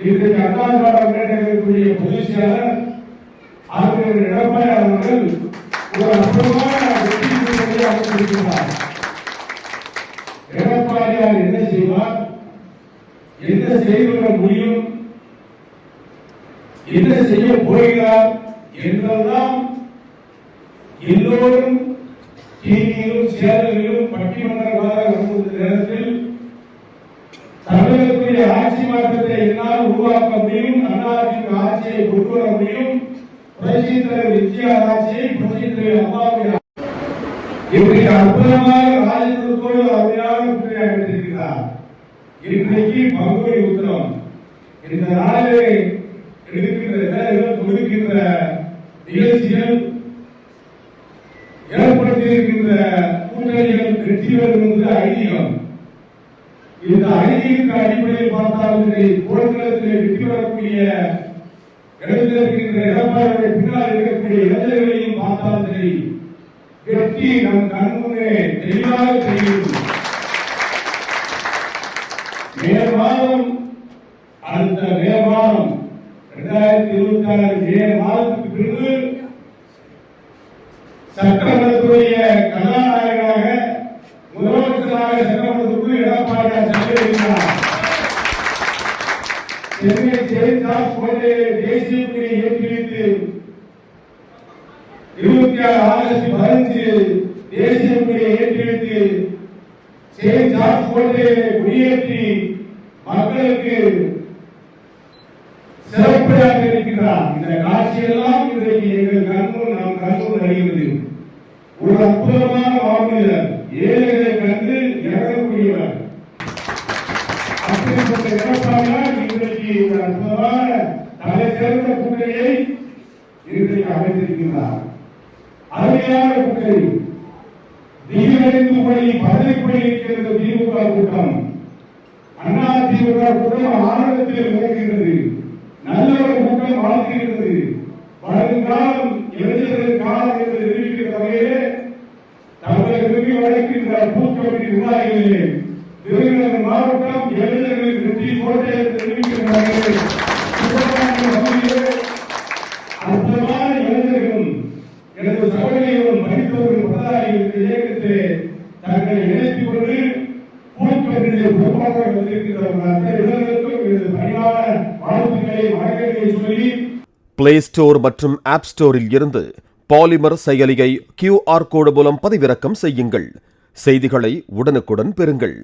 இன்றைக்கு அண்ணா திராவிட முன்னேற்றக்கூடிய பொதுச் செயலாளர் ஆசிரியர் எடப்பாடி அவர்கள் ஒரு அற்புதமான வெற்றி அமைத்திருக்கிறார். எடப்பாடியார் என்ன செய்வார், என்ன செய்துவிட முடியும், என்ன செய்ய போகிறார் என்பதுதான் எல்லோரும் டிவியிலும் சேனலிலும் பட்டிமன்றமாக வருகின்ற நேரத்தில் தமிழகத்துடைய ஆட்சி மாற்றத்தை என்னால் உருவாக்க முடியும், அதிமுக ஆட்சியை கொண்டு வர முடியும், புரட்சித் தலைவர் எம்ஜிஆர் ஆட்சியை புரட்சித் தலைவர் அம்மாவுடைய இன்றைக்கு அற்புதமாக ராஜதந்திரத்தோடு அருமையாக முன்னிலையாகியிருக்கிறார். இன்றைக்கு பங்குனி உத்திரம் இந்த நாளிலே கொடுக்கின்ற நிகழ்ச்சிகள் ஏற்படுத்தியிருக்கின்ற கூட்டணிகள் வெற்றி பெறும் என்று ஐதீகம். இந்த ஐதீகத்தின் அடிப்படையில் பார்த்தாலும் போர்க்களத்தில் வெற்றி பெறக்கூடிய இடத்தில் இருக்கின்ற எடப்பாடியை பின்னால் இருக்கக்கூடிய இளைஞர்களையும் பார்த்தாலும் சரி, வெற்றி நம் கண்முன்னே தெளிவாக தெரியும். மே மாதம், அடுத்த மே மாதம் 2026 மே மாதத்துக்கு பிறகு சட்டமன்றத்துடைய கதாநாயகனாக முதலமைச்சராக சட்டமன்றத்துக்குள் எடப்பாடியார் சென்றிருக்கிறார். சென்னை ஜெயலலிதாஸ் கோட்டையை தேசிய கொடியை ஏற்றி வைத்து 26 ஆகஸ்ட் 15 தேசிய கொடியை ஏற்றி வைத்து ஜெயலலிதாஸ் கோட்டையை கொடியேற்றி மக்களுக்கு சிறப்பாக இருக்கிறார். இந்த காட்சியெல்லாம் இன்றைக்கு எங்கள் கண்முன் நாம் கண்முன் அறிகிறது. ஒரு அற்புதமான மாமனிதர், ஏழைகளை கண்டு இறங்கக்கூடியவர். அப்படிப்பட்ட எடப்பாடியார் இன்றைக்கு ஒரு அற்புதமான தலை சிறந்த கூட்டணியை இன்றைக்கு அமைத்திருக்கிறார். அருமையான கூட்டணி. திடீரென்று பதவிப்படி இருக்கிறது திமுக கூட்டம். அதிமுக கூட்டம் ஆனந்தத்தில் நடக்கிறது. நல்ல ஒரு கூட்டம் வாழ்கிறது. வருங்காலம் இளைஞர்கள் காலம் என்று தெரிவிக்கிற வகையிலே தமிழகத்திற்கு வழக்கின்ற பூக்கமிட்டி நிர்வாகிகளே, விருதுநகர் மாவட்டம் இளைஞர்களின் வெற்றி கோட்டை என்று தெரிவிக்கிற வகையில் அற்புதமான இளைஞர்களும் எனது சகோதரிகளும் மனிதர்களும் பதாரிகளுக்கு இயக்கத்திலே தங்களை இணைத்துக் கொண்டு பூக்கமிட்டியை பொறுப்பாக வந்திருக்கின்ற அத்தனை இளைஞர்களுக்கும் எனது பணிவான வாழ்த்துக்களை வணக்கங்களை சொல்லி பிளே ஸ்டோர் மற்றும் ஆப் ஸ்டோரில் இருந்து பாலிமர் செயலியை QR கோடு மூலம் பதிவிறக்கம் செய்யுங்கள். செய்திகளை உடனுக்குடன் பெறுங்கள்.